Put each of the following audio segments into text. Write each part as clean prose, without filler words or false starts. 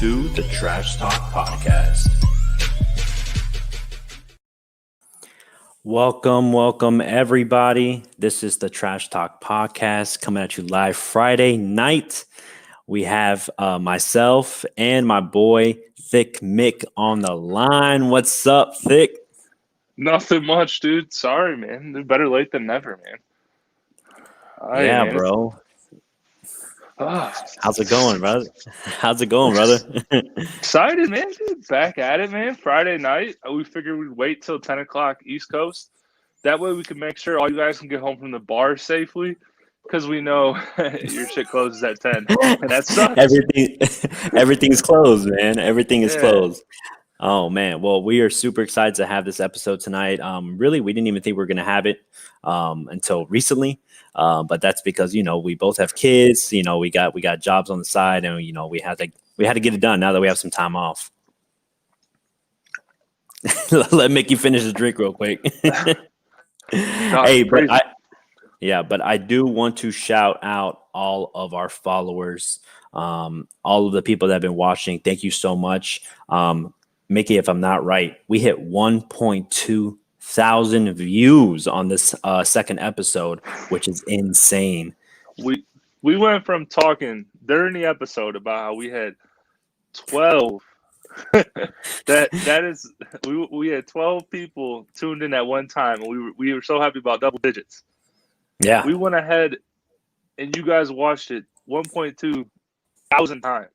to the Trash Talk Podcast. Welcome, everybody. This is the Trash Talk Podcast coming at you live Friday night. We have myself and my boy, Thick Mick, on the line. What's up, Thick? Nothing much, dude. Sorry, man. Better late than never, man. Yeah, man, bro. How's it going, brother? Excited, man, dude. Back at it, man. Friday night. We figured we'd wait till 10 o'clock East Coast. That way we can make sure all you guys can get home from the bar safely, because we know your shit closes at 10. And that sucks. Everything's closed, man. Everything is closed. Oh, man. Well, we are super excited to have this episode tonight. Really, we didn't even think we were going to have it until recently. But that's because, we both have kids, we got jobs on the side, and, we had to get it done now that we have some time off. Let Mickey finish his drink real quick. Hey, but I do want to shout out all of our followers, all of the people that have been watching. Thank you so much. Mickey, if I'm not right, we hit 1.2 thousand views on this second episode, which is insane. We went from talking during the episode about how we had 12. that is we had 12 people tuned in at one time, and we were so happy about double digits. Yeah, we went ahead and you guys watched it 1.2 thousand times.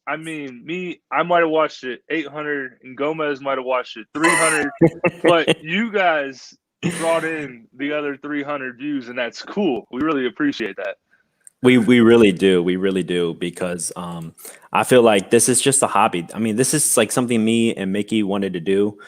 I mean, I might have watched it 800, and Gomez might have watched it 300, but you guys brought in the other 300 views, and that's cool. We really appreciate that. We really do, because I feel like this is just a hobby. I mean, this is like something me and Mickey wanted to do,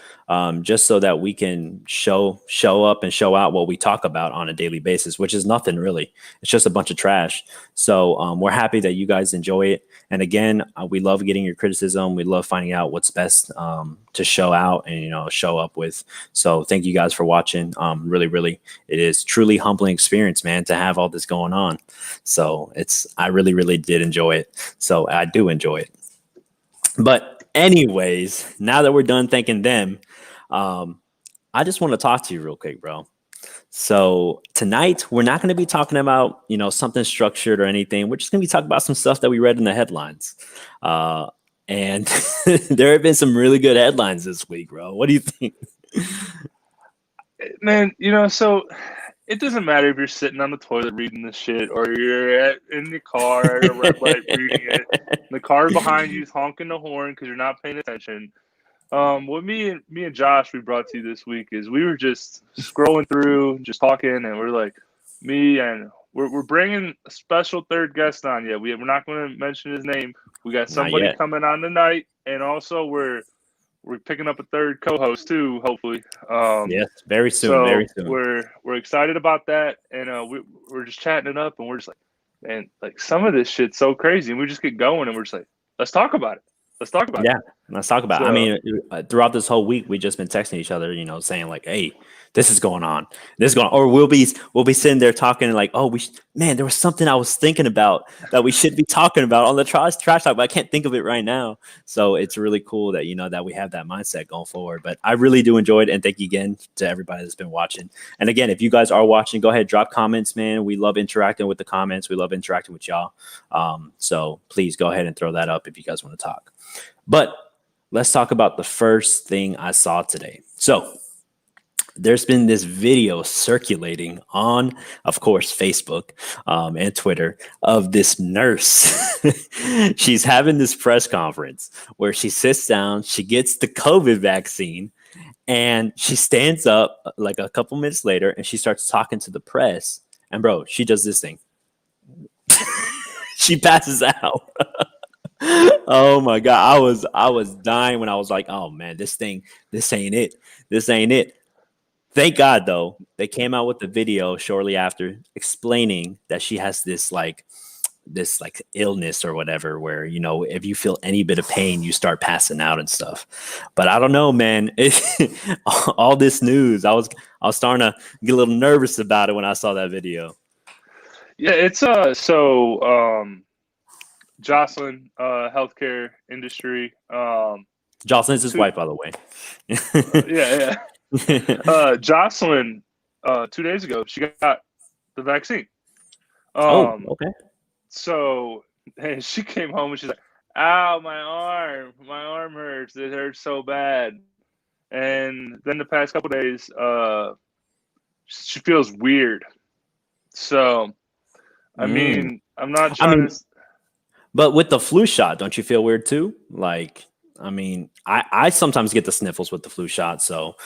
just so that we can show up and show out what we talk about on a daily basis, which is nothing really. It's just a bunch of trash. So we're happy that you guys enjoy it. And again, we love getting your criticism. We love finding out what's best to show out and, show up with. So thank you guys for watching. Really, it is truly humbling experience, man, to have all this going on. So I really did enjoy it. So I do enjoy it. But anyways, now that we're done thanking them, I just want to talk to you real quick, bro. So tonight we're not going to be talking about, something structured or anything. We're just going to be talking about some stuff that we read in the headlines. And there have been some really good headlines this week, bro. What do you think? Man, so it doesn't matter if you're sitting on the toilet reading this shit, or you're in the car at a red light reading it. The car behind you is honking the horn because you're not paying attention. What me and Josh we brought to you this week is we were just scrolling through, just talking, and we're like, we're bringing a special third guest on. Yeah, we're not going to mention his name. We got somebody coming on tonight, and also we're picking up a third co-host too, hopefully. Yes, very soon. So very soon. We're excited about that, and we're just chatting it up, and we're just like, man, like some of this shit's so crazy, and we just get going, and we're just like, let's talk about it. Let's talk about it. Yeah, let's talk about it. I mean, throughout this whole week, we just been texting each other, saying like, hey, this is going on. Or we'll be sitting there talking like, oh, there was something I was thinking about that we should be talking about on the trash talk, but I can't think of it right now. So it's really cool that, that we have that mindset going forward. But I really do enjoy it. And thank you again to everybody that's been watching. And again, if you guys are watching, go ahead, drop comments, man. We love interacting with the comments. We love interacting with y'all. So please go ahead and throw that up if you guys want to talk. But let's talk about the first thing I saw today. So there's been this video circulating on, of course, Facebook and Twitter of this nurse. She's having this press conference where she sits down, she gets the COVID vaccine, and she stands up like a couple minutes later and she starts talking to the press. And bro, she does this thing. She passes out. Oh my God. I was dying when I was like, oh man, this ain't it. Thank God though, they came out with the video shortly after explaining that she has this illness or whatever, where, if you feel any bit of pain, you start passing out and stuff. But I don't know, man, all this news, I was starting to get a little nervous about it when I saw that video. Yeah, it's Jocelyn, healthcare industry. Jocelyn's his wife, by the way. Yeah. Jocelyn, 2 days ago, she got the vaccine. Oh, okay. So she came home and she's like, "Ow, my arm hurts. It hurts so bad." And then the past couple days, she feels weird. So, I mean, I'm not trying to. But with the flu shot, don't you feel weird too? Like, I mean, I sometimes get the sniffles with the flu shot. So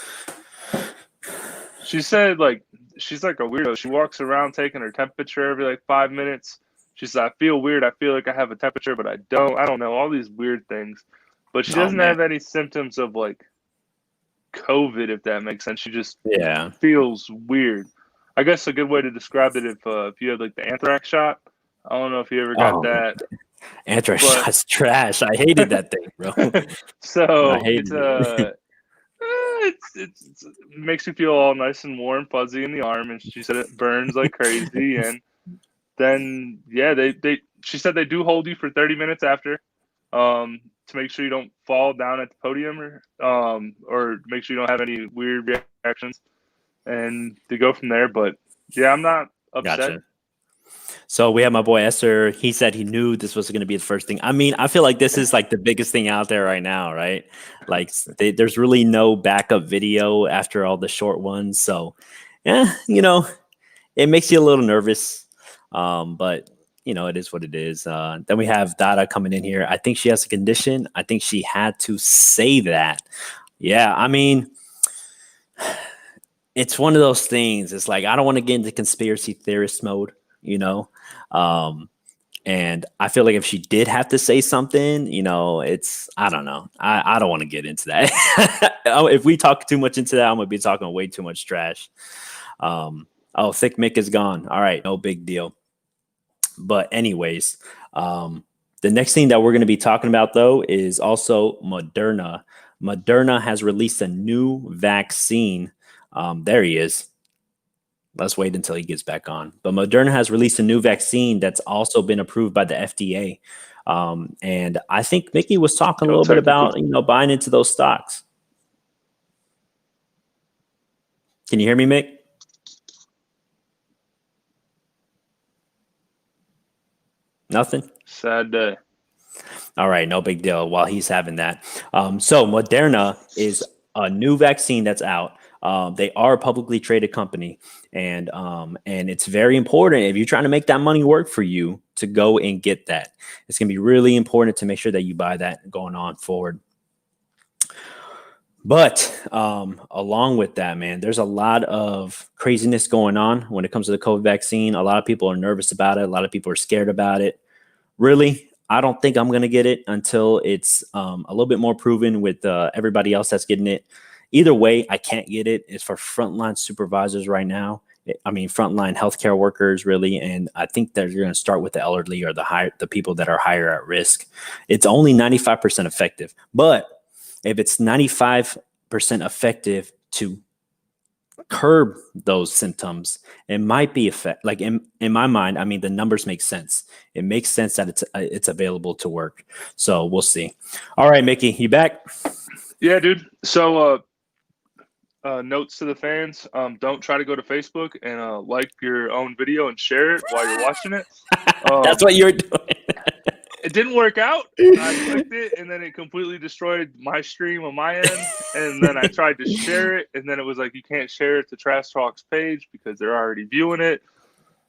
She said, like, she's like a weirdo. She walks around taking her temperature every like 5 minutes. She said, "I feel weird. I feel like I have a temperature, but I don't. I don't know. All these weird things." But she oh doesn't man, have any symptoms of like COVID, if that makes sense. She just yeah. feels weird. I guess a good way to describe it if you had like the anthrax shot. I don't know if you ever got Oh, that, anthrax but shot's trash. I hated that thing, bro. I so hated it. it makes you feel all nice and warm, fuzzy in the arm, and she said it burns like crazy. And then yeah, they she said they do hold you for 30 minutes after, to make sure you don't fall down at the podium or make sure you don't have any weird reactions, and to go from there. But yeah, I'm not upset. Gotcha. So we have my boy Esther. He said he knew this was going to be the first thing. I mean, I feel like this is like the biggest thing out there right now, right? Like there's really no backup video after all the short ones. So, yeah, it makes you a little nervous. But it is what it is. Then we have Dada coming in here. I think she has a condition. I think she had to say that. Yeah, I mean, it's one of those things. It's like I don't want to get into conspiracy theorist mode, you know. Um, and I feel like if she did have to say something, it's I don't know. I don't want to get into that. If we talk too much into that, I'm gonna be talking way too much trash. Oh, Thick Mick is gone. All right, no big deal. But anyways, the next thing that we're going to be talking about though is also Moderna. Moderna has released a new vaccine. There he is. Let's wait until he gets back on. But Moderna has released a new vaccine that's also been approved by the FDA. And I think Mickey was talking a little bit about buying into those stocks. Can you hear me, Mick? Nothing? Sad day. All right, no big deal while he's having that. So Moderna is a new vaccine that's out. They are a publicly traded company, and it's very important if you're trying to make that money work for you to go and get that. It's going to be really important to make sure that you buy that going on forward. But along with that, man, there's a lot of craziness going on when it comes to the COVID vaccine. A lot of people are nervous about it. A lot of people are scared about it. Really, I don't think I'm going to get it until it's a little bit more proven with everybody else that's getting it. Either way, I can't get it. It's for frontline supervisors right now. I mean, frontline healthcare workers, really. And I think they're going to start with the elderly or the people that are higher at risk. It's only 95% effective. But if it's 95% effective to curb those symptoms, it might be like in my mind. I mean, the numbers make sense. It makes sense that it's available to work. So we'll see. All right, Mickey, you back? Yeah, dude. So notes to the fans: don't try to go to Facebook and like your own video and share it while you're watching it. That's what you're doing. It didn't work out. I clicked it, and then it completely destroyed my stream on my end. And then I tried to share it, and then it was like, you can't share it to Trash Talk's page because they're already viewing it.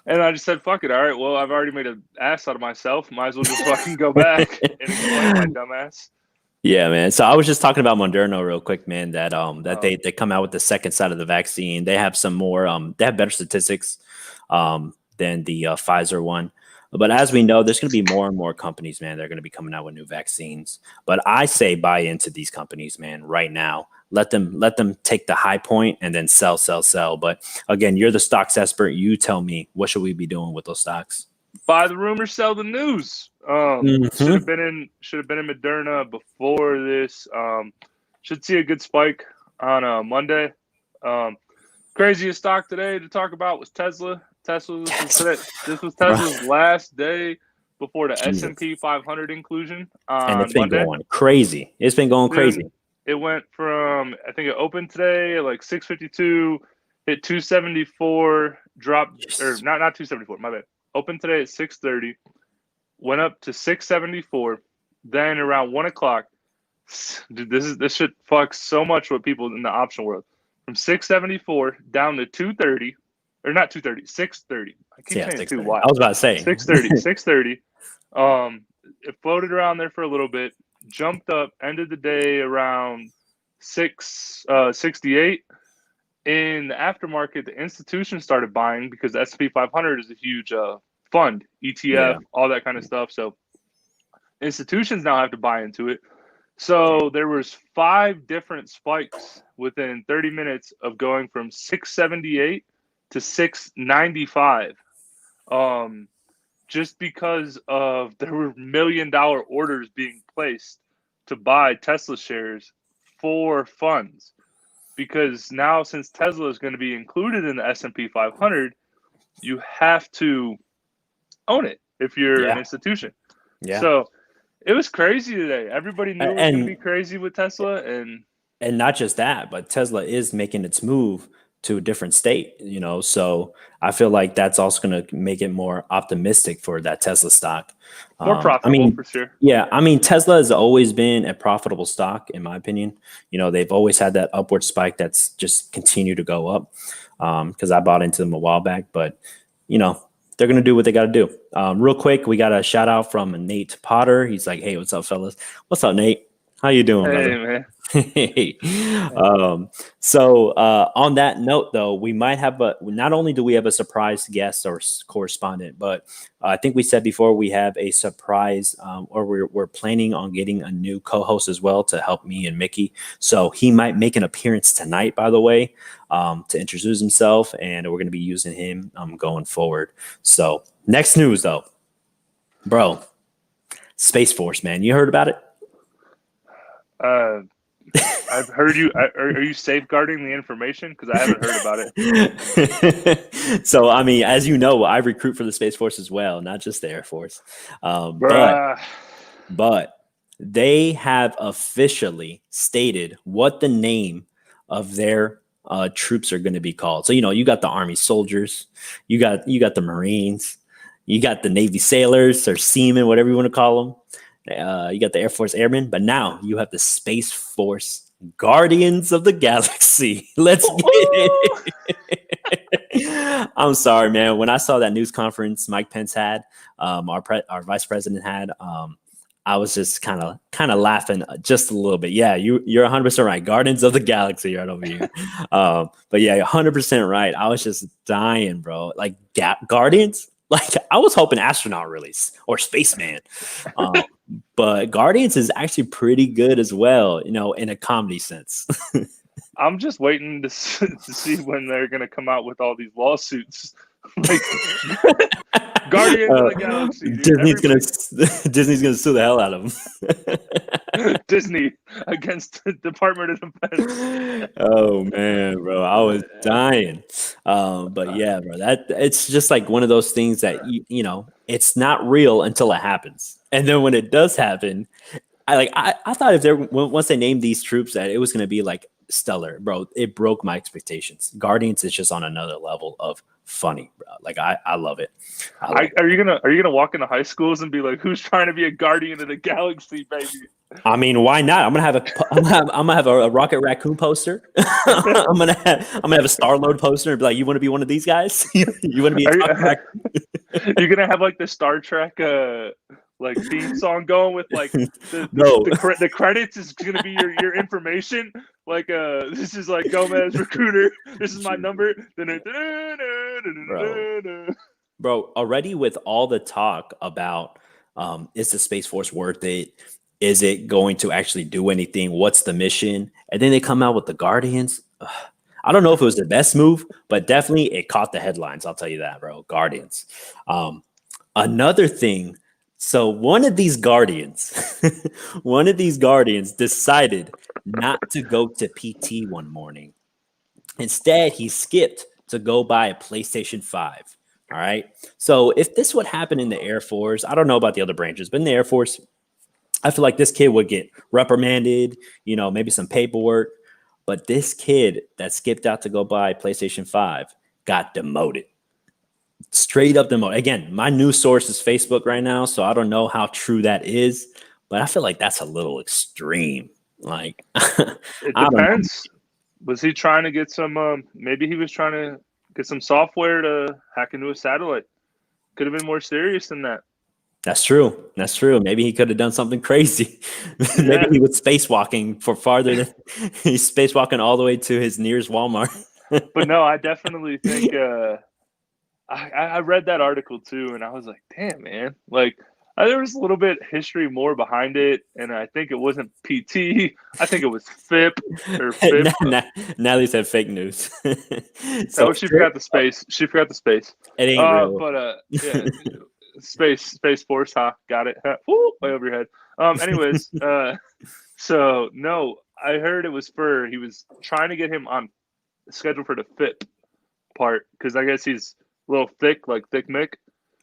And I just said, fuck it. All right, well, I've already made an ass out of myself. Might as well just fucking go back and explain my dumbass. Yeah, man. So I was just talking about Moderna real quick, man, that they come out with the second side of the vaccine. They have some more they have better statistics than the Pfizer one. But as we know, there's going to be more and more companies, man. They're going to be coming out with new vaccines. But I say buy into these companies, man, right now. Let them take the high point and then sell. But again, you're the stocks expert. You tell me, what should we be doing with those stocks? Buy the rumor, sell the news. Should have been in Moderna before this. Should see a good spike on Monday. Craziest stock today to talk about was Tesla. This was Tesla's last day before the Jesus. S&P 500 inclusion And it's on been Monday. going crazy. It's been going crazy. Dude, it went from, I think it opened today at like 652, hit 274, dropped, or Yes. not 274, my bad. Opened today at 630, went up to 674. Then around 1 o'clock, dude, this shit fucks so much with people in the option world. From 674 down to 230, or not 230, 630. I keep Yeah, saying 2. 6:30. Why? I was about to say 630, 630. It floated around there for a little bit, jumped up, ended the day around 668. In the aftermarket, the institution started buying because the S&P 500 is a huge fund, ETF, Yeah. all that kind of stuff. So institutions now have to buy into it. So there was 5 different spikes within 30 minutes of going from 678 to 695. Just because of there were $1 million orders being placed to buy Tesla shares for funds. Because now, since Tesla is going to be included in the S&P 500, you have to own it if you're an Yeah. institution. Yeah. So it was crazy today. Everybody knew it was going to be And crazy with Tesla, and not just that, but Tesla is making its move to a different state, so I feel like that's also going to make it more optimistic for that Tesla stock. more I profitable mean, for sure. yeah, I mean, Tesla has always been a profitable stock, in my opinion. They've always had that upward spike that's just continued to go up, because I bought into them a while back, but they're going to do what they got to do. Real quick, we got a shout out from Nate Potter. He's like, "Hey, what's up, fellas? What's up, Nate? How you doing, Hey, brother?" man. Hey. So on that note, though, we might have not only do we have a surprise guest or correspondent, but I think we said before we have a surprise, or we're planning on getting a new co-host as well to help me and Mickey. So he might make an appearance tonight, by the way, to introduce himself, and we're going to be using him going forward. So next news, though, bro, Space Force, man, you heard about it? I've heard you. Are you safeguarding the information? Because I haven't heard about it. So, I mean, as you know, I recruit for the Space Force as well, not just the Air Force. Bruh. But they have officially stated what the name of their troops are going to be called. So, you got the Army soldiers, you got the Marines, you got the Navy sailors or seamen, whatever you want to call them. You got the Air Force Airmen, but now you have the Space Force Guardians of the Galaxy. Let's get it. I'm sorry, man. When I saw that news conference Mike Pence had, our vice president had, I was just kind of laughing just a little bit. Yeah, you're 100% right. Guardians of the Galaxy right over here. But yeah, 100% right. I was just dying, bro. Like Guardians. Like I was hoping astronaut release or spaceman. But Guardians is actually pretty good as well, in a comedy sense. I'm just waiting to see when they're gonna come out with all these lawsuits. Like Guardians of the Galaxy, dude. Disney's gonna sue the hell out of them. Disney against the Department of Defense. Oh man, bro, I was dying. But yeah, bro, it's just like one of those things that it's not real until it happens, and then when it does happen, I thought once they named these troops that it was gonna be like stellar, bro. It broke my expectations. Guardians is just on another level of funny, bro. Like I love it. Are you gonna walk into high schools and be like, "Who's trying to be a Guardian of the Galaxy, baby"? I mean, why not? I'm gonna have a Rocket Raccoon poster. I'm gonna have a Star-Lord poster and be like, "You want to be one of these guys? You want to be You're gonna have like the Star Trek like theme song going with like No. the credits is gonna be your information. Like this is like Gomez recruiter. This is my number. Bro, already with all the talk about is the Space Force worth it? Is it going to actually do anything? What's the mission? And then they come out with the Guardians. Ugh. I don't know if it was the best move, but definitely it caught the headlines. I'll tell you that, bro. Guardians. Another thing. So one of these Guardians decided not to go to PT one morning. Instead, he skipped to go buy a PlayStation 5. All right. So if this would happen in the Air Force, I don't know about the other branches, but in the Air Force, I feel like this kid would get reprimanded, maybe some paperwork. But this kid that skipped out to go buy PlayStation 5 got demoted. Straight up demoted. Again, my news source is Facebook right now, so I don't know how true that is, but I feel like that's a little extreme. Like, It I don't know. depends. Was he trying to get some? Maybe he was trying to get some software to hack into a satellite. Could have been more serious than that. That's true. That's true. Maybe he could have done something crazy. Maybe Yeah, he was spacewalking for farther than he's spacewalking all the way to his nearest Walmart. but no, I definitely think I read that article too, and I was like, damn, man, like there was a little bit history more behind it, and I think it wasn't PT. I think it was FIP or FIP. Natalie said fake news. So Oh, she forgot the space. She forgot the space. it ain't real. But yeah, Space Force, huh? Got it. Woo, way over your head. Anyways, so no, I heard it was he was trying to get him on schedule for the FIP part because I guess he's a little thick, like Thick Mick,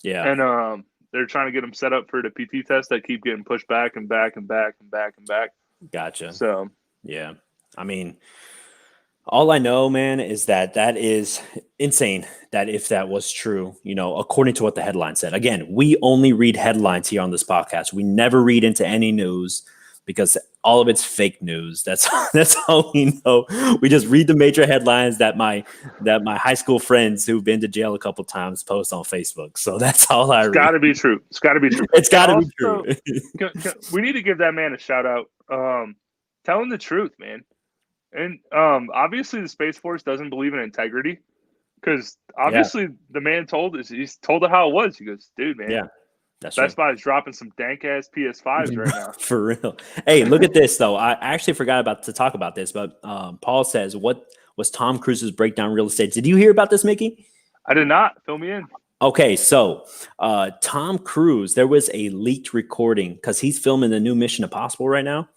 Yeah. and they're trying to get him set up for the PT test that keep getting pushed back and back and back and back and back. Gotcha. So yeah, I mean, all I know, man, is that is insane. That if that was true, according to what the headline said. Again, we only read headlines here on this podcast. We never read into any news because all of it's fake news. That's all we know. We just read the major headlines that my high school friends who've been to jail a couple times post on Facebook. So that's all I read. It's got to be true. It's got to be true. It's got to be true. We need to give that man a shout out. Telling the truth, man. And obviously the Space Force doesn't believe in integrity because obviously the man he's told it how it was. He goes, dude, man. Yeah. That's Best true. Buy is dropping some dank ass PS5s right now. For real. Hey, look at this though. I actually forgot to talk about this, but Paul says, "What was Tom Cruise's breakdown real estate?" Did you hear about this, Mickey? I did not. Fill me in. Okay, so Tom Cruise, there was a leaked recording because he's filming the new Mission Impossible right now,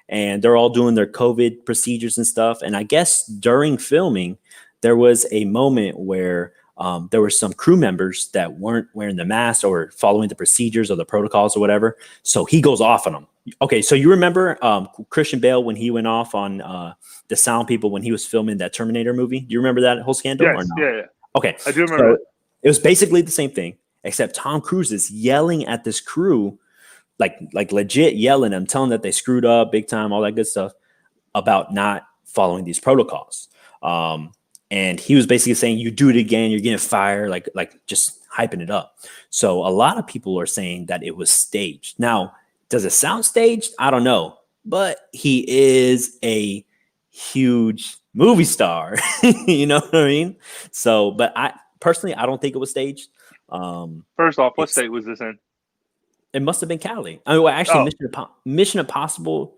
and they're all doing their COVID procedures and stuff. And I guess during filming, there was a moment where there were some crew members that weren't wearing the mask or following the procedures or the protocols or whatever. So he goes off on them. Okay, so you remember Christian Bale when he went off on the sound people when he was filming that Terminator movie? Do you remember that whole scandal? Yes, or no? yeah. Okay, I do remember. So it was basically the same thing, except Tom Cruise is yelling at this crew, like legit yelling them, telling that they screwed up big time, all that good stuff about not following these protocols. And he was basically saying, you do it again, you're getting fired, like just hyping it up. So a lot of people are saying that it was staged. Now, does it sound staged? I don't know. But he is a huge movie star. You know what I mean? So, but I personally, I don't think it was staged. First off, what state was this in? It must have been Cali. I mean, well, actually, Mission Impossible.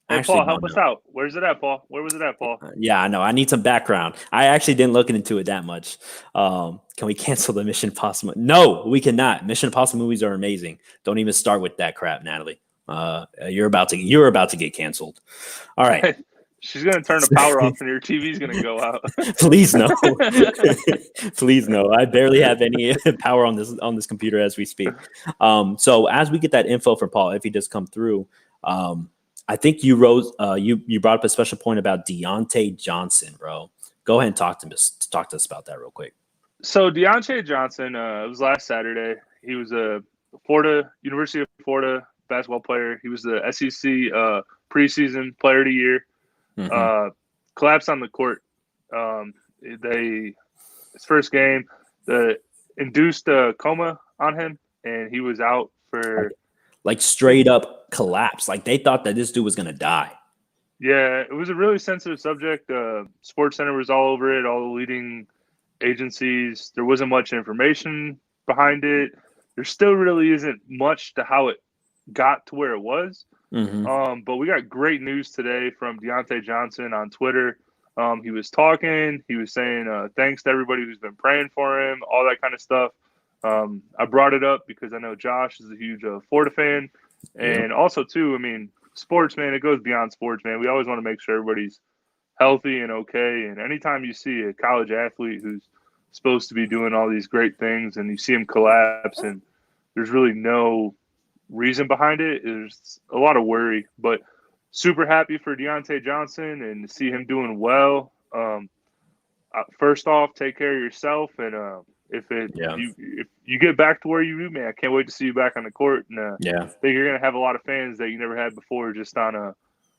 Hey, Paul, help us out. Where's it at, Paul? Where was it at, Paul? Yeah, I know. I need some background. I actually didn't look into it that much. Can we cancel the Mission Impossible? No, we cannot. Mission Impossible movies are amazing. Don't even start with that crap, Natalie. You're about to get canceled. All right. She's gonna turn the power off and your TV's gonna go out. Please no. Please no. I barely have any power on this computer as we speak. So as we get that info from Paul, if he does come through, I think you brought up a special point about Deontay Johnson, bro. Go ahead and talk to us about that real quick. So Deontay Johnson, it was last Saturday. He was a University of Florida basketball player. He was the SEC preseason player of the year. Mm-hmm. Collapsed on the court. His first game, the induced coma on him, and he was out for like straight up collapse. Like they thought that this dude was gonna die. Yeah, it was a really sensitive subject. Sports Center was all over it. All the leading agencies. There wasn't much information behind it. There still really isn't much to how it got to where it was. Mm-hmm. But we got great news today from Deontay Johnson on Twitter. He was talking. He was saying thanks to everybody who's been praying for him, all that kind of stuff. I brought it up because I know Josh is a huge Florida fan. And also, too, I mean, sports, man, it goes beyond sports, man. We always want to make sure everybody's healthy and okay. And anytime you see a college athlete who's supposed to be doing all these great things, and you see him collapse, and there's really no reason behind it. There's a lot of worry, but super happy for Deontay Johnson and to see him doing well. First off, take care of yourself, and if you get back to where you man, I can't wait to see you back on the court. And I think you're gonna have a lot of fans that you never had before, just on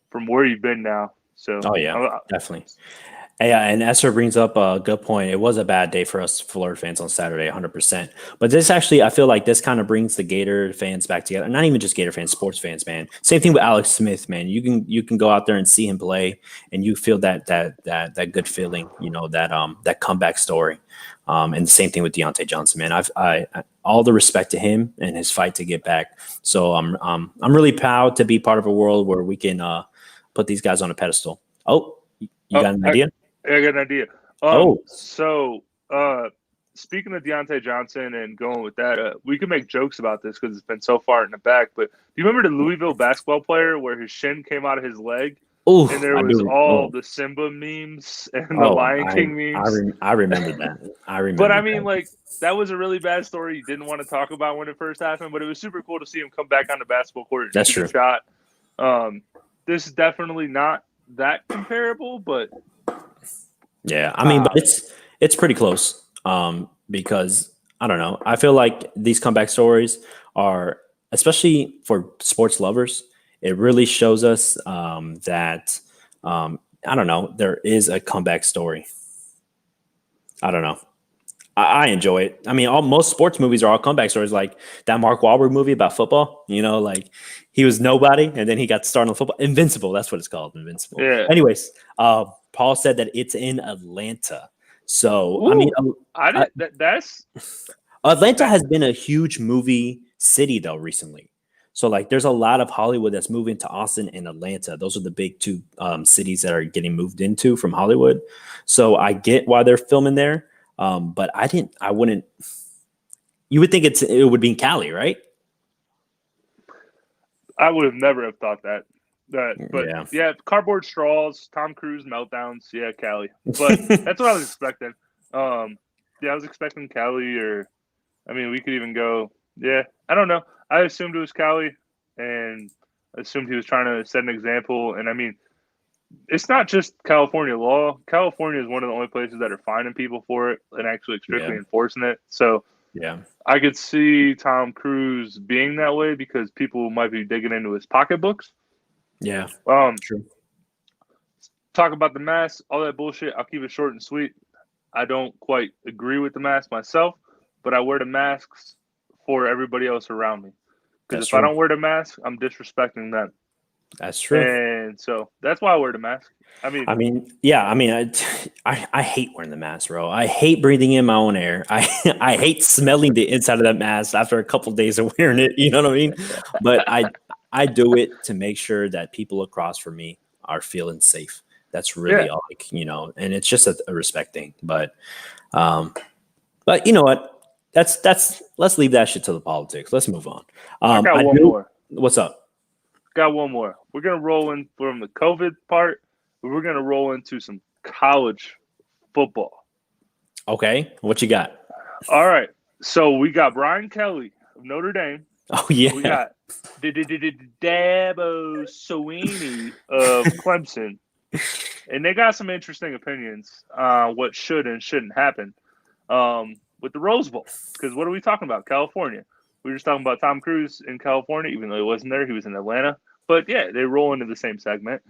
from where you've been now. So, definitely. Yeah, and Esther brings up a good point. It was a bad day for us Florida fans on Saturday, 100%. But this actually, I feel like this kind of brings the Gator fans back together. Not even just Gator fans, sports fans, man. Same thing with Alex Smith, man. You can go out there and see him play, and you feel that good feeling, that comeback story. And the same thing with Deontay Johnson, man. I all the respect to him and his fight to get back. So I'm really proud to be part of a world where we can put these guys on a pedestal. Oh, you got an idea? I got an idea. So speaking of Deontay Johnson and going with that, we can make jokes about this because it's been so far in the back. But do you remember the Louisville basketball player where his shin came out of his leg? Ooh, and there was all the Simba memes and the Lion King memes. I remember that. But I mean, like, that was a really bad story you didn't want to talk about when it first happened. But it was super cool to see him come back on the basketball court and That's shoot true. a shot. This is definitely not that comparable, but yeah, I mean, but it's pretty close. Because I don't know. I feel like these comeback stories are, especially for sports lovers, it really shows us that I don't know, there is a comeback story. I don't know. I enjoy it. I mean, most sports movies are all comeback stories, like that Mark Wahlberg movie about football. Like he was nobody and then he got started on football. Invincible, that's what it's called, Invincible. Yeah. Anyways, Paul said that it's in Atlanta. So, I mean, Atlanta has been a huge movie city though recently. So like there's a lot of Hollywood that's moving to Austin and Atlanta. Those are the big two cities that are getting moved into from Hollywood. So I get why they're filming there. But you would think it would be in Cali, right? I would have never have thought that. But yeah, cardboard straws, Tom Cruise meltdowns. Yeah, Cali. But that's what I was expecting. I was expecting Cali, or I mean, we could even go. Yeah, I don't know. I assumed it was Cali, and assumed he was trying to set an example. And I mean, it's not just California law. California is one of the only places that are fining people for it and actually strictly enforcing it. So yeah, I could see Tom Cruise being that way because people might be digging into his pocketbooks. Yeah. True. Talk about the mask, all that bullshit. I'll keep it short and sweet. I don't quite agree with the mask myself, but I wear the masks for everybody else around me. Because if I don't wear the mask, I'm disrespecting them. That's true. And so that's why I wear the mask. I mean, I hate wearing the mask, bro. I hate breathing in my own air. I hate smelling the inside of that mask after a couple of days of wearing it. You know what I mean? But I do it to make sure that people across from me are feeling safe. That's really all, and it's just a respect thing. But you know what? Let's leave that shit to the politics. Let's move on. I got one more. What's up? Got one more. We're gonna roll in from the COVID part. We're gonna roll into some college football. Okay, what you got? All right. So we got Brian Kelly of Notre Dame. Oh yeah. We got Dabo Swinney of Clemson, and they got some interesting opinions on what should and shouldn't happen with the Rose Bowl. Because what are we talking about? California. We were just talking about Tom Cruise in California, even though he wasn't there. He was in Atlanta. But, yeah, they roll into the same segment.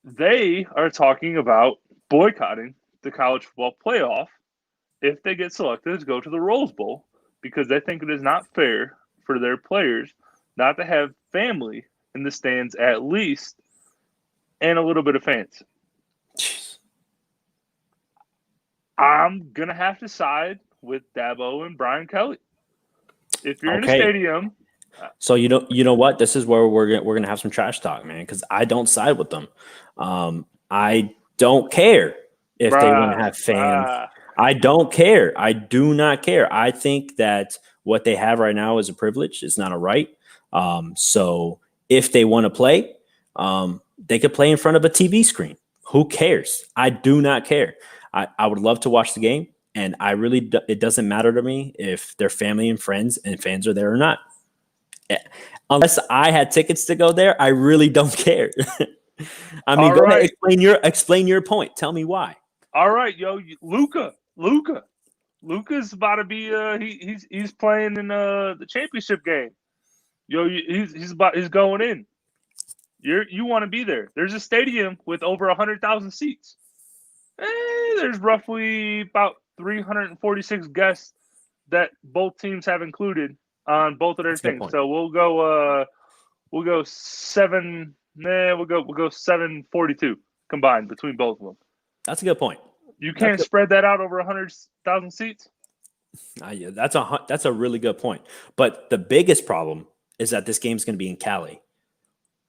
They are talking about boycotting the college football playoff if they get selected to go to the Rose Bowl because they think it is not fair for their players not to have family in the stands at least and a little bit of fans. Jeez. I'm going to have to side with Dabo and Brian Kelly. If you're in a stadium. So you know what? This is where we're gonna have some trash talk, man. Because I don't side with them. I don't care if they want to have fans. I don't care. I do not care. I think that what they have right now is a privilege. It's not a right. So if they want to play, they could play in front of a TV screen. Who cares? I do not care. I would love to watch the game, and it doesn't matter to me if their family and friends and fans are there or not. Unless I had tickets to go there, I really don't care. I mean, go ahead, explain your point. Tell me why. All right, yo, Luka's about to be he's playing in the championship game. Yo, he's going in. You want to be there. There's a stadium with over 100,000 seats. There's roughly about 346 guests that both teams have included on both of their things. So we'll go 742 combined between both of them. That's a good point. You can't spread that out over 100,000 seats. Yeah, that's a really good point. But the biggest problem is that this game's going to be in Cali.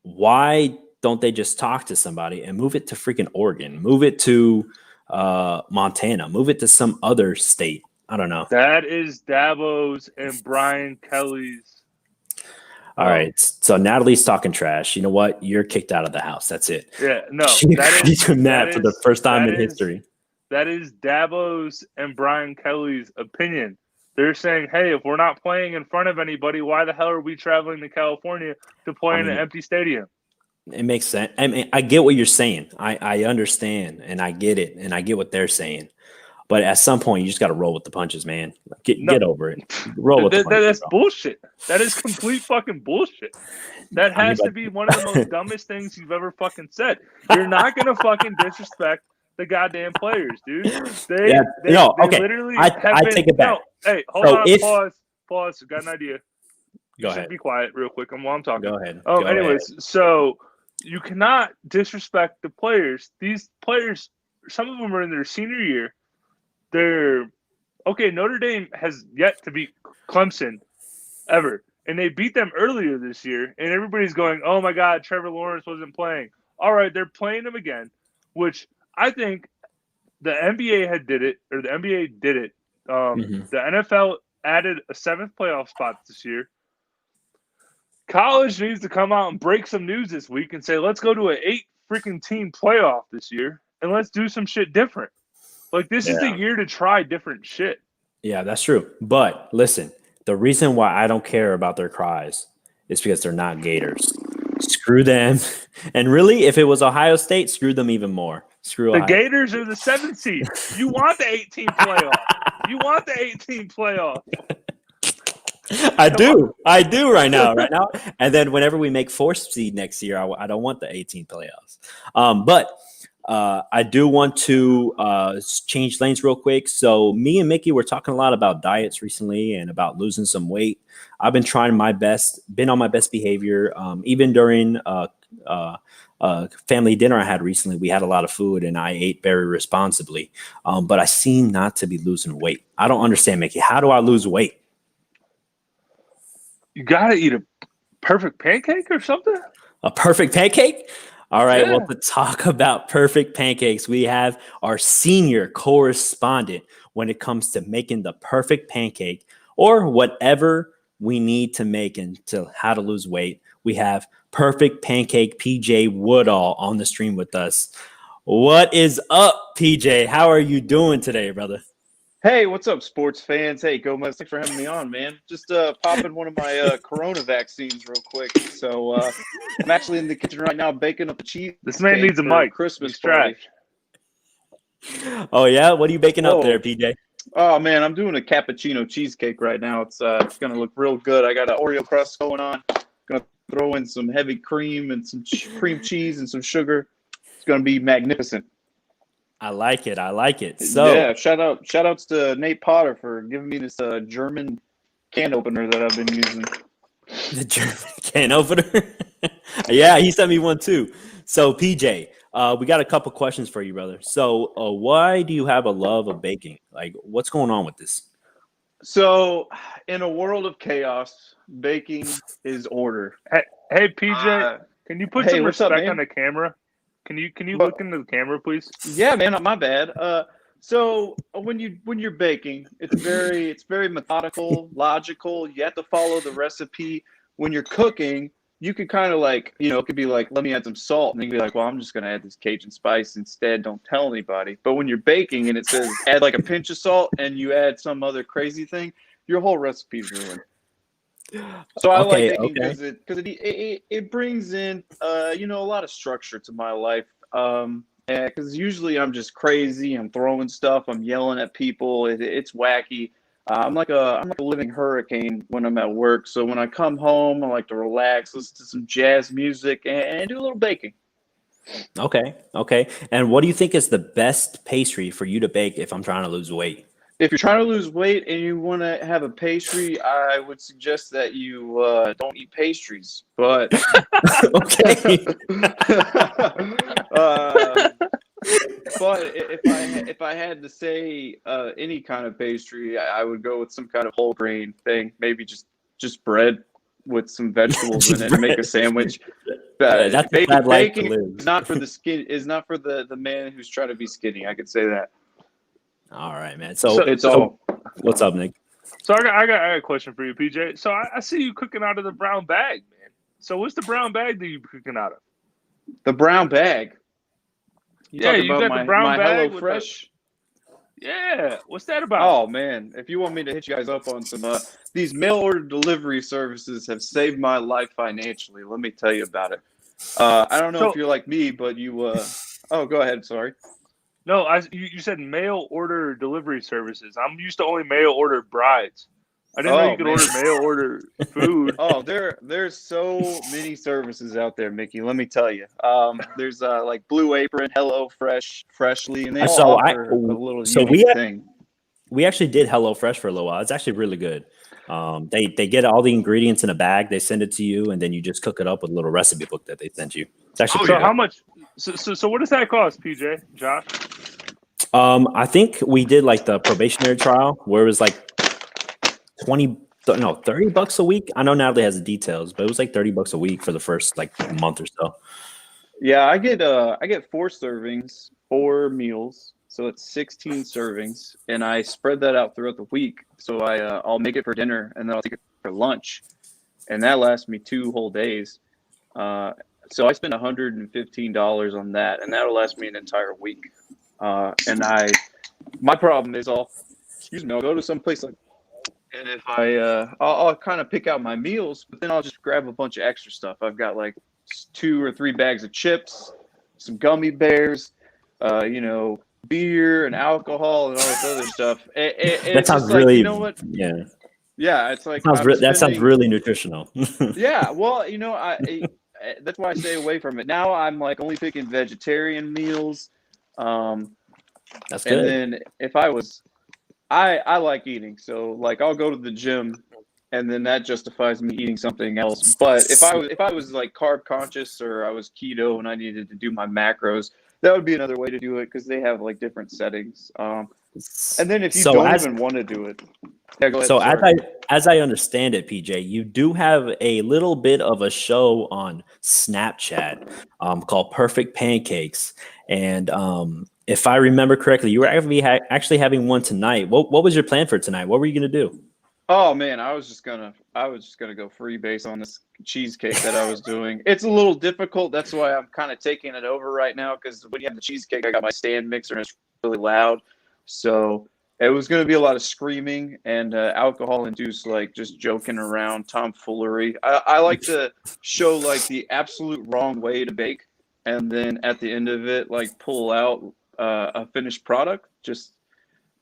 Why don't they just talk to somebody and move it to freaking Oregon? Move it to Montana. Move it to some other state. I don't know. That is Dabo's and Brian Kelly's. All right. So Natalie's talking trash. You know what? You're kicked out of the house. That's it. Yeah, no. She's doing that for the first time in history. That is Dabo's and Brian Kelly's opinion. They're saying, hey, if we're not playing in front of anybody, why the hell are we traveling to California to play in an empty stadium? It makes sense. I mean, I get what you're saying. I understand, and I get it, and I get what they're saying. But at some point, you just got to roll with the punches, man. Get over it. Roll with the punches. That's bullshit. That is complete fucking bullshit. That has to be one of the most dumbest things you've ever fucking said. You're not going to fucking disrespect the goddamn players, dude. They literally I take it back. No, hey, hold on. Pause. Got an idea. Go ahead. Be quiet real quick while I'm talking. Go ahead. So you cannot disrespect the players. These players, some of them are in their senior year. Notre Dame has yet to beat Clemson ever. And they beat them earlier this year. And everybody's going, oh my God, Trevor Lawrence wasn't playing. All right, they're playing him again, which I think the NBA did it. The NFL added a 7th playoff spot this year. College needs to come out and break some news this week and say, let's go to an 8 freaking team playoff this year and let's do some shit different. Like, this is the year to try different shit. Yeah, that's true. But listen, the reason why I don't care about their cries is because they're not Gators. Screw them. And really, if it was Ohio State, screw them even more. Screw the Gators are the 7th seed. You want the 18 playoff. I do right now. And then whenever we make 4th seed next year, I don't want the 18 playoffs. But I do want to change lanes real quick. So me and Mickey were talking a lot about diets recently and about losing some weight. I've been trying my best, been on my best behavior. Even during family dinner I had recently, we had a lot of food and I ate very responsibly. But I seem not to be losing weight. I don't understand, Mickey. How do I lose weight? You got to eat a perfect pancake or something? A perfect pancake? All right, well, to talk about perfect pancakes, we have our senior correspondent when it comes to making the perfect pancake or whatever we need to make into how to lose weight. We have Perfect Pancake PJ Woodall on the stream with us. What is up, PJ? How are you doing today, brother? Hey, what's up, sports fans? Hey, Gomez, thanks for having me on, man. Just popping one of my Corona vaccines real quick. So I'm actually in the kitchen right now baking up a cheese. This man needs a mic. Christmas trash. Oh yeah, what are you baking up there, PJ? Oh man, I'm doing a cappuccino cheesecake right now. It's gonna look real good. I got an Oreo crust going on. Gonna throw in some heavy cream and some cream cheese and some sugar. It's gonna be magnificent. I like it. So yeah, shout outs to Nate Potter for giving me this German can opener that I've been using. The German can opener? Yeah, he sent me one too. So PJ, we got a couple questions for you, brother. So why do you have a love of baking? Like, what's going on with this? So in a world of chaos, baking is order. Hey PJ, can you put some respect on the camera? Can you look into the camera, please? Yeah, man, my bad. So when you're baking, it's very methodical, logical. You have to follow the recipe. When you're cooking, you could kind of like, it could be like, let me add some salt. And then you can be like, well, I'm just going to add this Cajun spice instead. Don't tell anybody. But when you're baking and it says add like a pinch of salt and you add some other crazy thing, your whole recipe's ruined. So I like baking because it brings in, a lot of structure to my life. Because usually I'm just crazy. I'm throwing stuff. I'm yelling at people. It's wacky. I'm like a living hurricane when I'm at work. So when I come home, I like to relax, listen to some jazz music, and do a little baking. Okay. And what do you think is the best pastry for you to bake if I'm trying to lose weight? If you're trying to lose weight and you want to have a pastry, I would suggest that you don't eat pastries. But Okay. But if I had to say any kind of pastry, I would go with some kind of whole grain thing. Maybe just bread with some vegetables in it and make a sandwich. That's a bad life to Baking live. is not for the skin. Is not for the man who's trying to be skinny. I could say that. All right, man. So what's up, Nick? So I got a question for you, PJ. So I see you cooking out of the brown bag, man. So what's the brown bag that you cooking out of? The brown bag. You got the brown bag. Hello Fresh. Yeah, what's that about? Oh man, if you want me to hit you guys up on some these mail order delivery services have saved my life financially. Let me tell you about it. I don't know if you're like me, but you oh, go ahead, sorry. No, you said mail order delivery services. I'm used to only mail order brides. I didn't know you could order mail order food. Oh, there's so many services out there, Mickey. Let me tell you. There's like Blue Apron, Hello Fresh, Freshly, and they all offer a little unique thing. We actually did Hello Fresh for a little while. It's actually really good. They get all the ingredients in a bag, they send it to you, and then you just cook it up with a little recipe book that they send you. It's actually so how much? So what does that cost, PJ, Josh? I think we did like the probationary trial where it was like $30 a week. I know Natalie has the details, but it was like $30 a week for the first like month or so. Yeah, I get 4 servings, 4 meals, so it's 16 servings, and I spread that out throughout the week. So I'll make it for dinner, and then I'll take it for lunch, and that lasts me 2 whole days. So I spend $115 on that, and that'll last me an entire week. And my problem is I'll go to some place like, and if I'll kind of pick out my meals, but then I'll just grab a bunch of extra stuff. I've got like 2 or 3 bags of chips, some gummy bears, beer and alcohol and all this other stuff. That sounds really, you know what? Yeah, it's like that sounds really nutritional. Yeah, well, that's why I stay away from it. Now I'm like only picking vegetarian meals. That's good. And then if I like eating, so like I'll go to the gym, and then that justifies me eating something else. But if I was like carb conscious or I was keto and I needed to do my macros, that would be another way to do it because they have like different settings. And then if you don't even want to do it, yeah, go ahead. So as I understand it, PJ, you do have a little bit of a show on Snapchat called Perfect Pancakes, and if I remember correctly, you were actually having one tonight. What was your plan for tonight? What were you going to do? Oh man, I was just gonna go freebase on this cheesecake that I was doing. It's a little difficult. That's why I'm kind of taking it over right now because when you have the cheesecake, I got my stand mixer and it's really loud. So it was going to be a lot of screaming and alcohol-induced, like just joking around, tomfoolery. I like to show like the absolute wrong way to bake, and then at the end of it, like pull out a finished product, just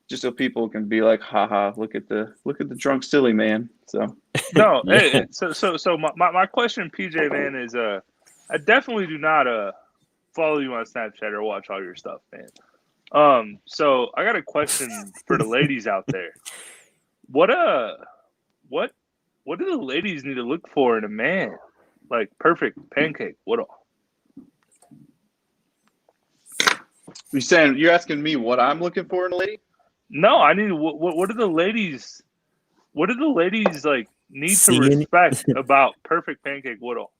so people can be like, haha, look at the drunk silly man. So no, yeah. So my question, PJ, man, is I definitely do not follow you on Snapchat or watch all your stuff, man. So I got a question for the ladies out there. What do the ladies need to look for in a man? Like perfect pancake. What all? You're asking me what I'm looking for in a lady? No, I need what do the ladies like need to respect about perfect pancake? What all?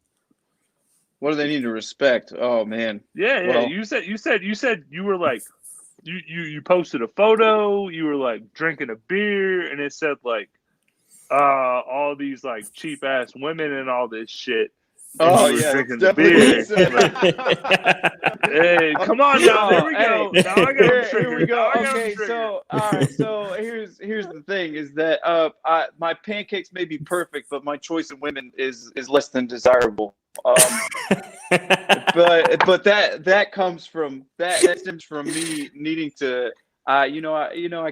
What do they need to respect? Oh man. Yeah. Well, you said you were like you posted a photo, you were like drinking a beer, and it said like all these like cheap ass women and all this shit. Oh He was yeah, drinking it's the beer. definitely. Hey, come on now. There we go. Hey, Now I got him here triggered. we go. Now I got him Okay, triggered. so all right, so here's the thing is that my pancakes may be perfect, but my choice of women is less than desirable. But that comes from that stems from me needing to I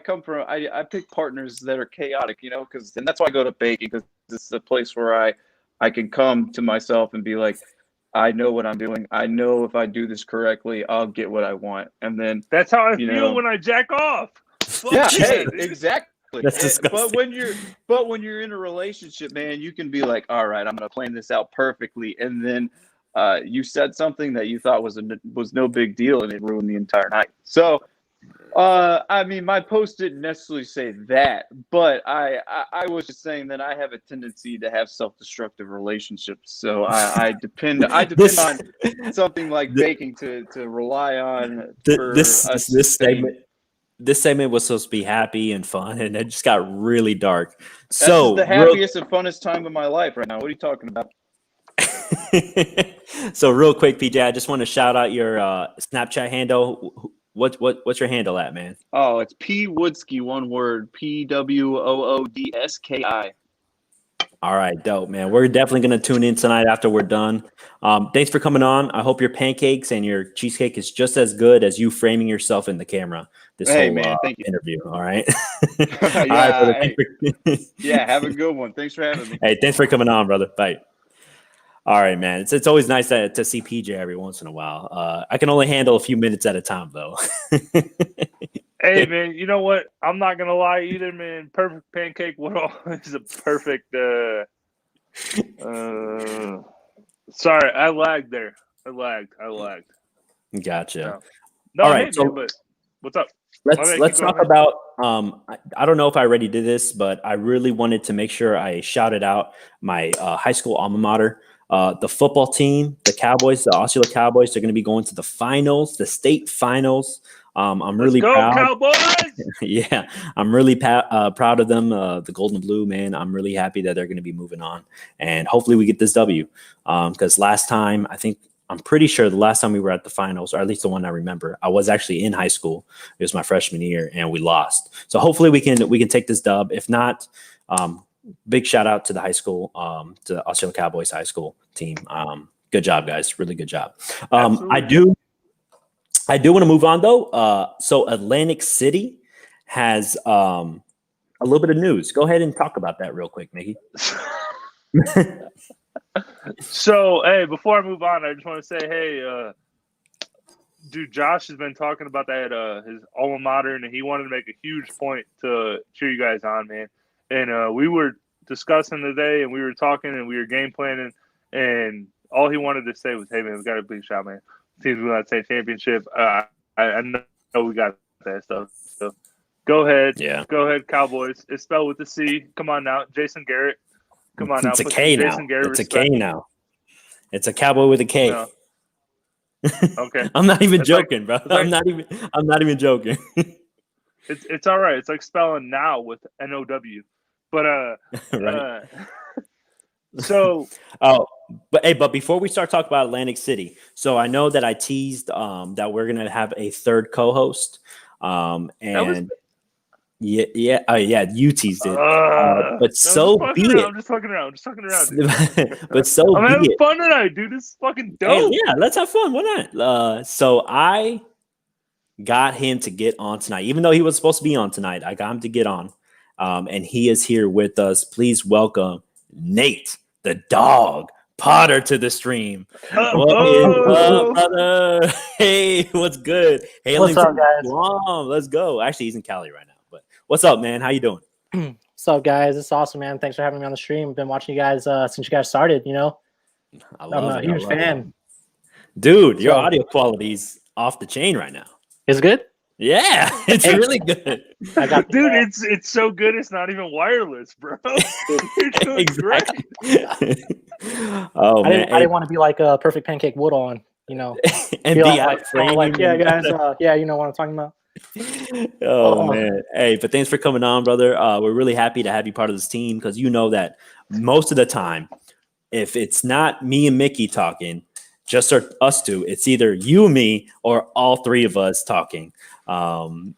come from I pick partners that are chaotic, because and that's why I go to baking, because it's a place where I can come to myself and be like, I know what I'm doing. I know if I do this correctly, I'll get what I want. And then That's how I you feel know when I jack off. Fuck yeah, yeah, hey, dude. exactly. That's But disgusting. when you're in a relationship, man, you can be like, all right, I'm gonna plan this out perfectly, and then you said something that you thought was no big deal, and it ruined the entire night. So, I mean, my post didn't necessarily say that, but I was just saying that I have a tendency to have self-destructive relationships. So I depend This, on something like th- baking to rely on th- for this a this sustain. segment this segment was supposed to be happy and fun, and it just got really dark. This is So the real, happiest and funnest time of my life right now. What are you talking about? so real quick, PJ, I just want to shout out your Snapchat handle. What's your handle at, man? Oh, it's P Woodski, one word. PWOODSKI. All right, dope, man. We're definitely gonna tune in tonight after we're done. Thanks for coming on. I hope your pancakes and your cheesecake is just as good as you framing yourself in the camera this Hey, whole man, thank you. interview. All right. All right, Yeah, brother. hey, yeah, have a good one. Thanks for having me. Hey, thanks for coming on, brother. Bye. All right, man. It's always nice to see PJ every once in a while. I can only handle a few minutes at a time, though. Hey man, you know what? I'm not gonna lie either, man. Perfect pancake woodall is a perfect. Sorry, I lagged there. I lagged. Gotcha. No, All hey right, man, so but what's up? let's Keep talk going, about. I don't know if I already did this, but I really wanted to make sure I shouted out my high school alma mater. The football team, the Cowboys, the Osceola Cowboys, they're going to be going to the finals, the state finals. I'm Let's really go, proud. Cowboys! Yeah, I'm really proud of them. The Golden and Blue, man. I'm really happy that they're going to be moving on, and hopefully we get this W. Because last time, I'm pretty sure the last time we were at the finals, or at least the one I remember, I was actually in high school. It was my freshman year, and we lost. So hopefully we can take this dub. If not, big shout out to the high school, to the Osceola Cowboys high school team. Good job, guys. Really good job. I do want to move on though. So Atlantic City has a little bit of news. Go ahead and talk about that real quick, Mickey. So, hey, before I move on, I just want to say, hey, dude, Josh has been talking about that his alma mater, and he wanted to make a huge point to cheer you guys on, man. And we were discussing today, and we were talking, and we were game planning, and all he wanted to say was, "Hey, man, we got a big shot, man. Teams we want to say championship. I know we got that stuff. So go ahead, Cowboys. It's spelled with a C. Come on now, Jason Garrett. Come on now, It's a K now. It's a K now. It's a cowboy with a K. No. Okay. I'm not even It's joking, bro. like- I'm not even joking. It's all right. It's like spelling now with N-O-W. But right. So but before we start talking about Atlantic City, so I know that I teased that we're gonna have a third co-host. And you teased it. But so be it. I'm just fucking around. Dude. But so I'm be having it. fun tonight, dude. This is fucking dope. Hey, yeah, let's have fun. Why not? So I got him to get on tonight, even though he was supposed to be on tonight. I got him to get on, and he is here with us. Please welcome Nate, the dog Potter, to the stream. What is up, brother? Hey, what's good? What's up, guys? Let's go. Actually, he's in Cali right now. But what's up, man? How you doing? What's up, guys? It's awesome, man. Thanks for having me on the stream. Been watching you guys since you guys started. I love I'm a huge fan. Dude, your audio quality's off the chain right now. Is it good? Yeah, it's really good. Dude, it's so good it's not even wireless, bro. You're doing great. Oh, man. I didn't want to be like a perfect pancake wood on, and be be like, yeah, guys, you know what I'm talking about. Oh man. Hey, but thanks for coming on, brother. We're really happy to have you part of this team because you know that most of the time if it's not me and Mickey talking, just us two, it's either you and me or all three of us talking. And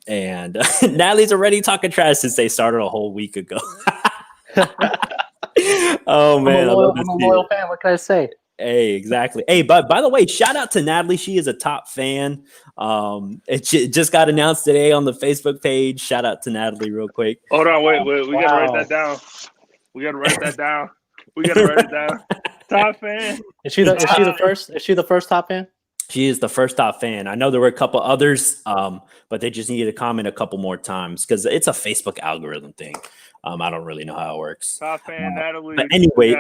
Natalie's already talking trash since they started a whole week ago. Oh man, I'm a loyal fan. What can I say? Hey, exactly. Hey, but by the way, shout out to Natalie. She is a top fan. It just got announced today on the Facebook page. Shout out to Natalie real quick. Hold on, wait. We gotta write that down. We gotta write that down. Top fan. Is she the first? Is she the first top fan? She is the first top fan. I know there were a couple others, but they just needed to comment a couple more times because it's a Facebook algorithm thing. I don't really know how it works. Top fan, Natalie. But anyway,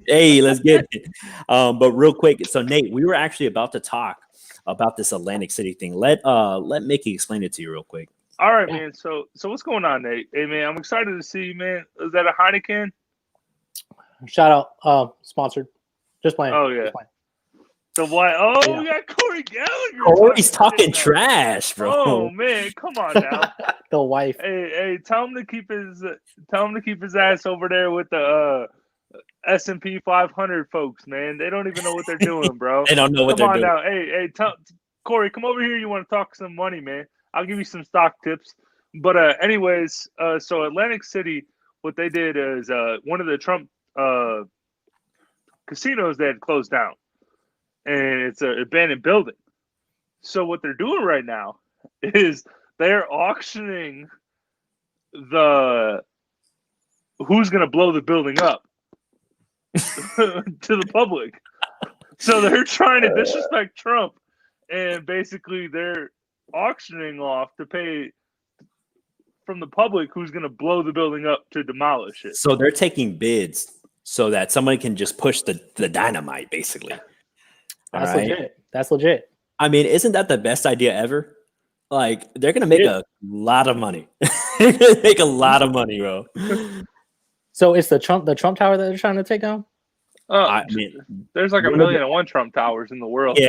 hey, let's get it. But real quick, so Nate, we were actually about to talk about this Atlantic City thing. Let Mickey explain it to you real quick. All right, man. So what's going on, Nate? Hey, man, I'm excited to see you, man. Is that a Heineken? Shout out, sponsored. Just playing. Oh yeah. The what? Oh, yeah. We got Corey Gallagher. Corey's talking trash, bro. Oh man, come on now. The wife. Hey, tell him to keep his ass over there with the S&P 500 folks, man. They don't even know what they're doing, bro. They don't know what they're doing. Come on now. Hey, Corey, come over here. You want to talk some money, man? I'll give you some stock tips. But anyways, so Atlantic City, what they did is one of the Trump casinos that had closed down. And it's an abandoned building. So what they're doing right now is they're auctioning who's going to blow the building up to the public. So they're trying to disrespect Trump, and basically they're auctioning off to pay from the public who's going to blow the building up to demolish it. So they're taking bids so that somebody can just push the dynamite, basically. That's legit. That's legit. I mean, isn't that the best idea ever? Like, they're gonna make a lot of money. They're gonna make a lot of money, bro. So it's the Trump Tower that they're trying to take down? I mean, there's like 1,000,001 Trump towers in the world. Yeah,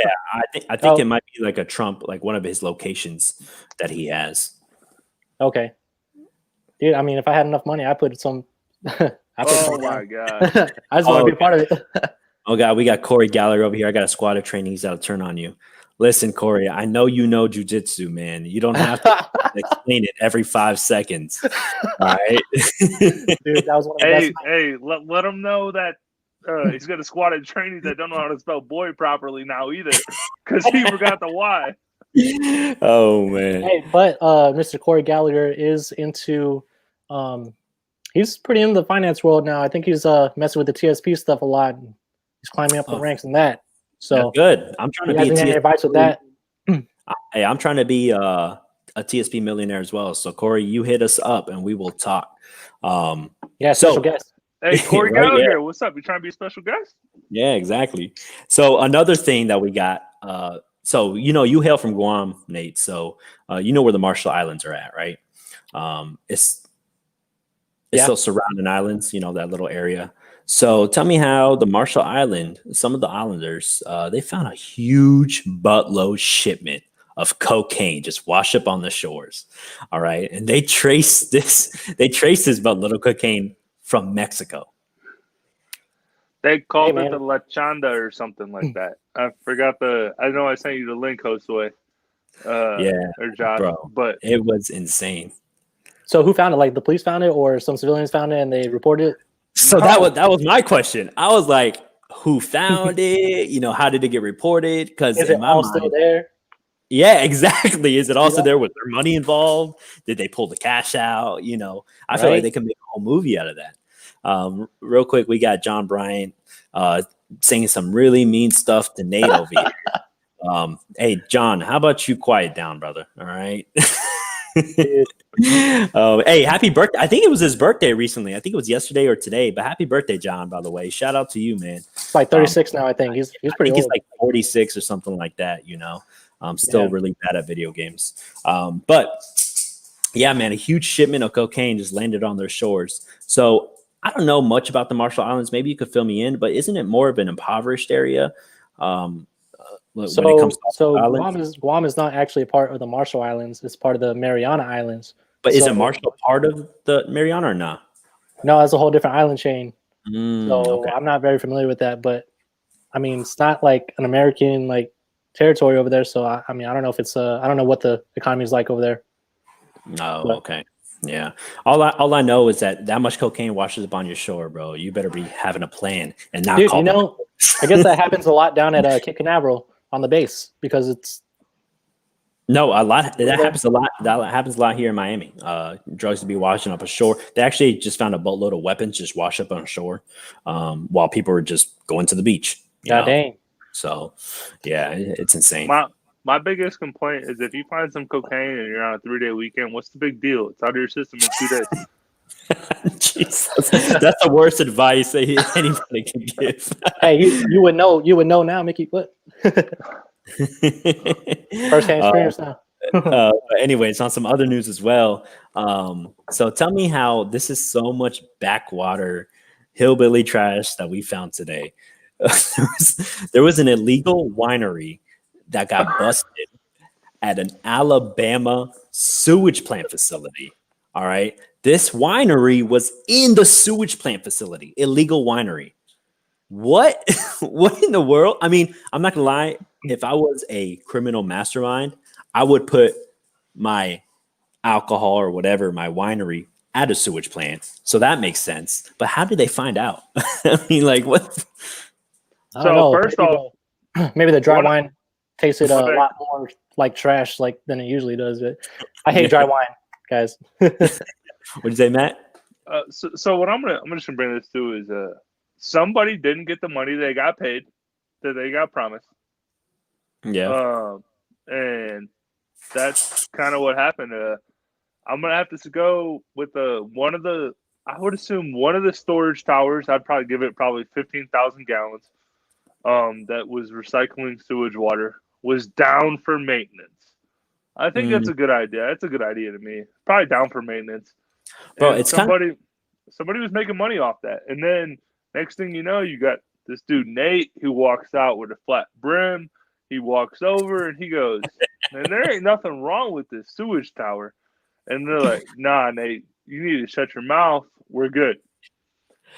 I think it might be like a Trump, like one of his locations that he has. Okay, dude. I mean, if I had enough money, I put some. Oh my god! I just want to be a part of it. Oh god, we got Corey Gallagher over here. I got a squad of trainees that'll turn on you. Listen, Corey, I know you know jujitsu, man. You don't have to explain it every 5 seconds. All right. Dude, that was one of the best. Hey, let him know that he's got a squad of trainees that don't know how to spell boy properly now either, because he forgot the Y. Oh man. Hey, but Mr. Corey Gallagher is into he's pretty into the finance world now. I think he's messing with the TSP stuff a lot. He's climbing up the ranks in that. So that's good. I'm trying to be any advice with that? Hey, I'm trying to be a TSP millionaire as well. So Corey, you hit us up and we will talk. Yeah, special guest. Hey, Corey Gallagher, what's up? You trying to be a special guest? Yeah, exactly. So another thing that we got, so you hail from Guam, Nate. So you know where the Marshall Islands are at, right? It's those surrounding islands, that little area. So tell me how the Marshall Island, some of the islanders, they found a huge buttload shipment of cocaine just washed up on the shores. All right. And they traced this buttload of cocaine from Mexico. They called it the La Chanda or something like that. I forgot I know I sent you the link, Josue. Or Josh, bro, but it was insane. So who found it? Like the police found it, or some civilians found it and they reported it? So that was my question. I was like, who found it? How did it get reported? Because is it all still there? Yeah, exactly. Is it also there? Was there money involved? Did they pull the cash out? I feel like they can make a whole movie out of that. Real quick, we got John Bryant saying some really mean stuff to Nate over here. Hey, John, how about you quiet down, brother? All right. Hey, happy birthday. I think it was his birthday recently. I think it was yesterday or today, but happy birthday, John, by the way. Shout out to you, man. It's like 36 now, I think. He's pretty old. He's like 46 or something like that, I'm still really bad at video games. But yeah, man, a huge shipment of cocaine just landed on their shores. So I don't know much about the Marshall Islands. Maybe you could fill me in, but isn't it more of an impoverished area? Guam is not actually a part of the Marshall Islands. It's part of the Mariana Islands. But is it Marshall part of the Mariana or not? No, it's a whole different island chain. So Okay. I'm not very familiar with that, but I mean, it's not like an American like territory over there. So I mean, I don't know if it's I don't know what the economy is like over there. Oh, But, okay. Yeah. All I know is that much cocaine washes up on your shore, bro. You better be having a plan and not dude, call them. I guess that happens a lot down at Cape Canaveral on the base because it's No, a lot. That there. happens a lot. That happens a lot here in Miami. Drugs to be washing up ashore. They actually just found a boatload of weapons just washed up on shore, while people were just going to the beach. God dang. So, yeah, it's insane. My biggest complaint is if you find some cocaine and you're on a 3-day weekend, what's the big deal? It's out of your system in 2 days. Jesus, that's the worst advice that anybody can give. Hey, you would know. You would know now, Mickey. What? First-hand experience now. But anyways, on some other news as well. So tell me how this is so much backwater hillbilly trash that we found today. There was an illegal winery that got busted at an Alabama sewage plant facility. All right. This winery was in the sewage plant facility, illegal winery. What? What in the world? I mean, I'm not gonna lie. If I was a criminal mastermind, I would put my alcohol or whatever, my winery, at a sewage plant. So that makes sense. But how did they find out? I mean, like, what? I don't know. First off, maybe the dry one- wine tasted a lot more like trash like than it usually does. But I hate dry wine, guys. What'd you say, Matt? So what I'm just gonna bring this to is somebody didn't get the money they got paid that they got promised. Yeah. And that's kind of what happened. I'm gonna have to go with one of the. I would assume one of the storage towers. I'd probably give it 15,000 gallons. That was recycling sewage water was down for maintenance. I think that's a good idea. That's a good idea to me. Probably down for maintenance. Bro, And it's somebody was making money off that. And then next thing you know, you got this dude Nate who walks out with a flat brim. He walks over and he goes, "Man, there ain't nothing wrong with this sewage tower." And they're like, "Nah, Nate, you need to shut your mouth. We're good."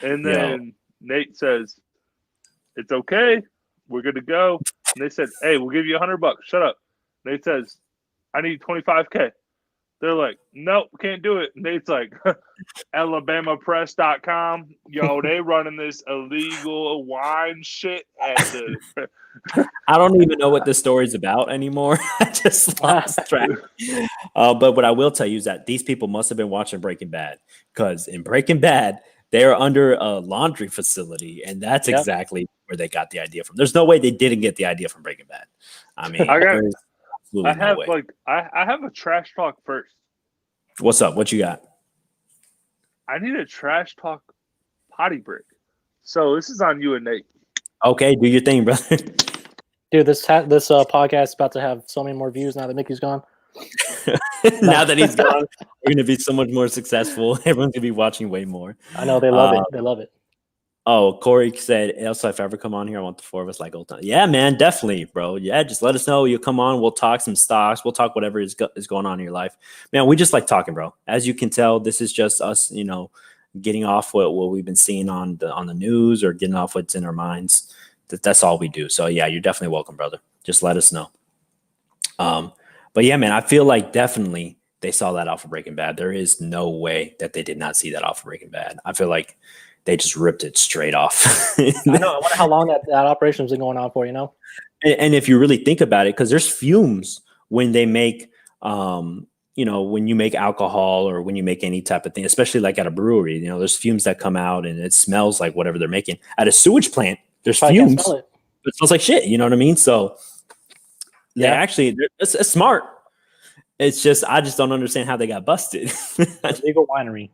And then Nate says, "It's okay. We're good to go." And they said, "Hey, we'll give you $100. Shut up." Nate says, "I need 25K. They're like, "Nope, can't do it." And Nate's like, AlabamaPress.com. Yo, they running this illegal wine shit at the. I don't even know what this story's about anymore. I just lost track. But what I will tell you is that these people must have been watching Breaking Bad, because in Breaking Bad, they're under a laundry facility, and that's exactly where they got the idea from. There's no way they didn't get the idea from Breaking Bad. I mean, I have a trash talk first. What's up? What you got? I need a trash talk potty break. So this is on you and Nate. Okay, do your thing, brother. Dude, this podcast is about to have so many more views now that Mickey's gone. Now that he's gone, we're gonna be so much more successful. Everyone's gonna be watching way more. I know they love it. They love it. Oh, Corey said, "Also, if I ever come on here, I want the four of us like old time." Yeah, man, definitely, bro. Yeah, just let us know. You'll come on. We'll talk some stocks. We'll talk whatever is going on in your life, man. We just like talking, bro. As you can tell, this is just us, getting off what we've been seeing on the news, or getting off what's in our minds. That's all we do. So yeah, you're definitely welcome, brother. Just let us know. But yeah, man, I feel like definitely they saw that off of Breaking Bad. There is no way that they did not see that off of Breaking Bad. I feel like they just ripped it straight off. I know. I wonder how long that operation's been going on for, And if you really think about it, because there's fumes when they make, when you make alcohol or when you make any type of thing, especially like at a brewery, there's fumes that come out and it smells like whatever they're making. At a sewage plant, there's fumes. But it smells like shit. You know what I mean? So it's smart. It's just, I just don't understand how they got busted. Illegal winery.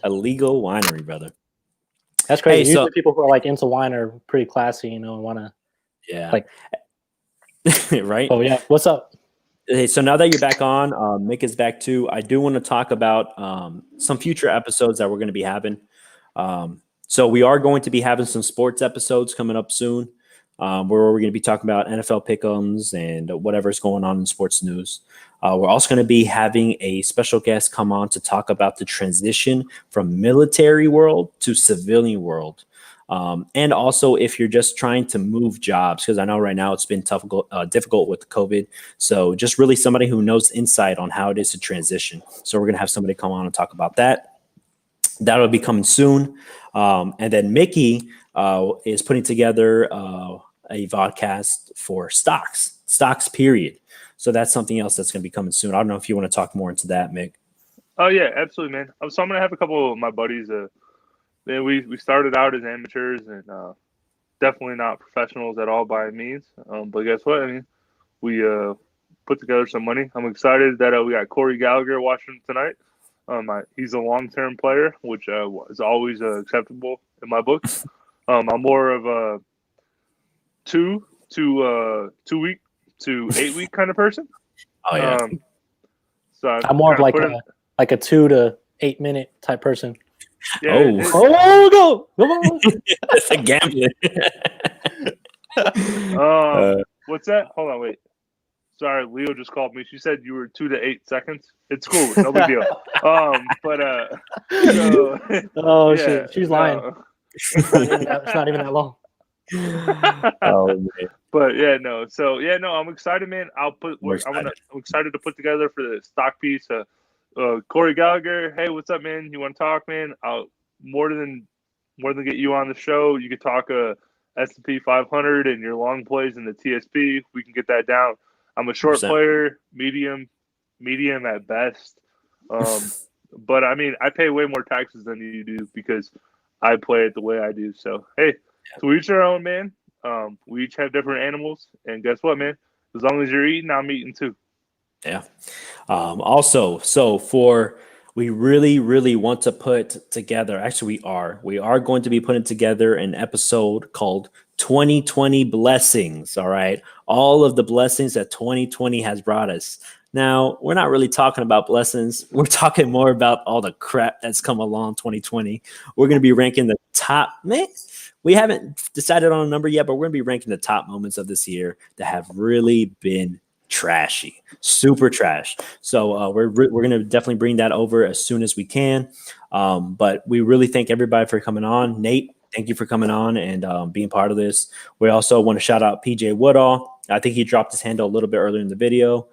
A legal winery, brother. That's crazy. Hey, usually people who are like into wine are pretty classy, and want to. Yeah. Like. Right. Oh yeah. What's up? Hey, so now that you're back on, Mick is back too. I do want to talk about some future episodes that we're going to be having. So we are going to be having some sports episodes coming up soon. where we're going to be talking about NFL pick'ems and whatever's going on in sports news. We're also going to be having a special guest come on to talk about the transition from military world to civilian world. And also if you're just trying to move jobs, because I know right now it's been difficult with COVID. So just really somebody who knows insight on how it is to transition. So we're going to have somebody come on and talk about that. That'll be coming soon. And then Mickey is putting together a vodcast for stocks period. So that's something else that's going to be coming soon. I don't know if you want to talk more into that, Mick. Oh yeah, absolutely, man. So I'm gonna have a couple of my buddies. Man, we started out as amateurs and definitely not professionals at all by means. But guess what? I mean, we put together some money. I'm excited that we got Corey Gallagher watching tonight. He's a long-term player, which is always acceptable in my book. I'm more of a 2 week to 8 week kind of person. Oh yeah. So I'm more of like a 2 to 8 minute type person. Yeah, go! Come on. That's a gambling. What's that? Hold on, wait. Sorry, Leo just called me. She said you were 2 to 8 seconds. It's cool, no big deal. Oh yeah, shit, she's lying. It's not even that long. Oh man. But yeah, no. So yeah, no. I'm excited, man. I'm excited to put together for the stock piece. Corey Gallagher, hey, what's up, man? You want to talk, man? I'll more than get you on the show. You could talk S&P 500 and your long plays in the TSP. We can get that down. I'm a short 100%. player, medium at best. But I mean, I pay way more taxes than you do because I play it the way I do. So hey, to each their own, man. We each have different animals, and guess what, man? As long as you're eating, I'm eating too. Yeah. Also, we really want to put together. Actually, we are going to be putting together an episode called 2020 Blessings. All right. All of the blessings that 2020 has brought us. Now, we're not really talking about blessings. We're talking more about all the crap that's come along 2020. We're going to be ranking the top, man. We haven't decided on a number yet, but we're going to be ranking the top moments of this year that have really been trashy, super trash. So we're going to definitely bring that over as soon as we can. But we really thank everybody for coming on. Nate, thank you for coming on and being part of this. We also want to shout out PJ Woodall. I think he dropped his handle a little bit earlier in the video.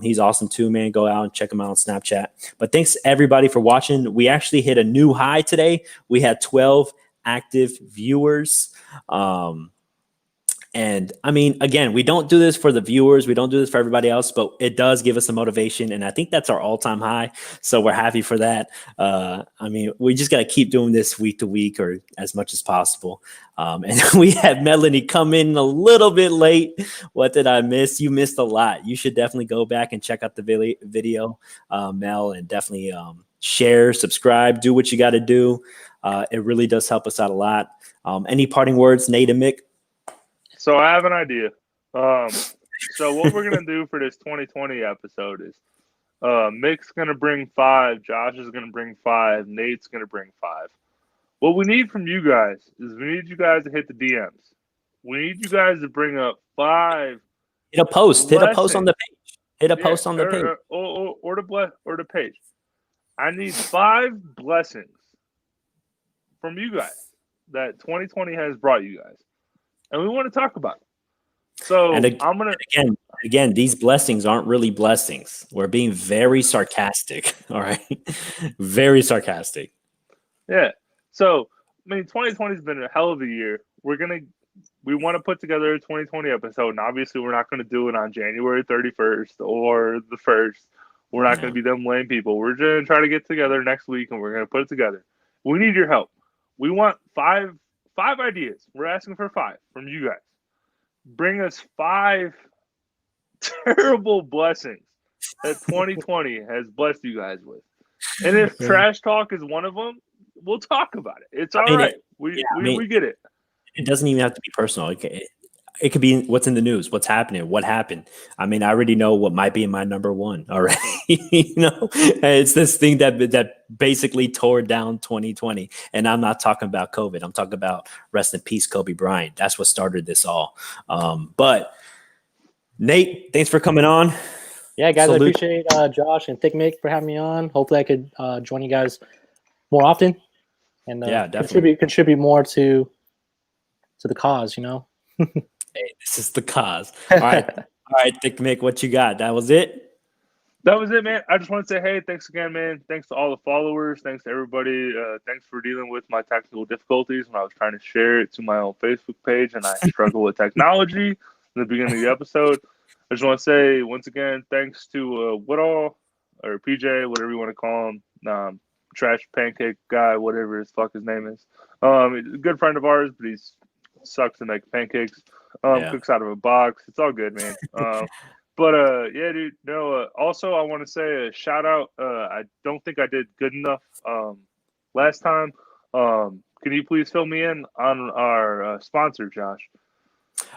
He's awesome too, man. Go out and check him out on Snapchat. But thanks everybody for watching. We actually hit a new high today. We had 12 active viewers. And I mean, again, we don't do this for the viewers. We don't do this for everybody else, but it does give us a motivation. And I think that's our all-time high. So we're happy for that. I mean, we just got to keep doing this week to week or as much as possible. And we had Melanie come in a little bit late. What did I miss? You missed a lot. You should definitely go back and check out the video, Mel, and definitely share, subscribe, do what you got to do. It really does help us out a lot. Any parting words, Nate and Mick? So I have an idea. So what we're going to do for this 2020 episode is Mick's going to bring 5, Josh is going to bring 5, Nate's going to bring 5. What we need from you guys is we need you guys to hit the DMs. We need you guys to bring up 5. Hit a post. Hit a post on the page. Hit a post on the page. Or the page. I need 5 blessings from you guys that 2020 has brought you guys. And we want to talk about it. So I'm gonna again, these blessings aren't really blessings. We're being very sarcastic. All right, very sarcastic. Yeah. So I mean, 2020 has been a hell of a year. We want to put together a 2020 episode, and obviously, we're not going to do it on January 31st or the 1st. We're not going to be them lame people. We're going to try to get together next week, and we're going to put it together. We need your help. We want 5 ideas. We're asking for 5 from you guys. Bring us 5 terrible blessings that 2020 has blessed you guys with. And if trash talk is one of them, we'll talk about it. It's all right. We get it. It doesn't even have to be personal. Okay. it could be what's in the news, what's happening, what happened. I mean, I already know what might be in my number one already. It's this thing that basically tore down 2020. And I'm not talking about COVID. I'm talking about rest in peace, Kobe Bryant. That's what started this all. But Nate, thanks for coming on. Yeah, guys, Salute. I appreciate Josh and Thick Mick for having me on. Hopefully, I could join you guys more often and Yeah, definitely. contribute more to the cause. Hey, this is the cause. All right, Thick Mick, what you got? That was it. That was it, man. I just want to say, hey, thanks again, man. Thanks to all the followers. Thanks to everybody. Thanks for dealing with my technical difficulties when I was trying to share it to my own Facebook page and I struggle with technology in the beginning of the episode. I just want to say, once again, thanks to Woodall or PJ, whatever you want to call him, trash pancake guy, whatever his name is. He's a good friend of ours, but he's sucks to make pancakes. Cooks out of a box. It's all good, man. But yeah, dude. No. Also, I want to say a shout out. I don't think I did good enough last time. Can you please fill me in on our sponsor, Josh?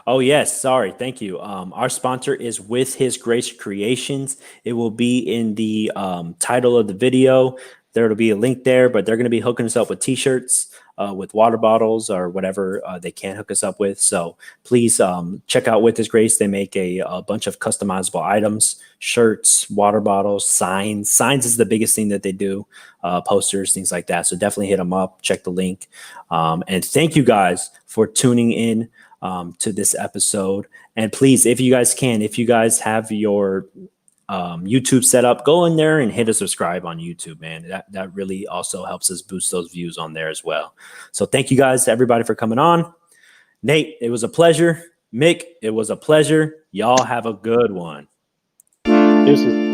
Oh yes, sorry, thank you. Our sponsor is With His Grace Creations. It will be in the title of the video. There will be a link there, but they're going to be hooking us up with t-shirts, with water bottles or whatever they can hook us up with. So please check out With His Grace. They make a bunch of customizable items, shirts, water bottles, signs. Signs is the biggest thing that they do, posters, things like that. So definitely hit them up, check the link. And thank you guys for tuning in to this episode. And please, if you guys have your YouTube set up, go in there and hit a subscribe on YouTube, man. That really also helps us boost those views on there as well. So thank you guys, everybody, for coming on. Nate, it was a pleasure. Mick, it was a pleasure. Y'all have a good one. Deuces.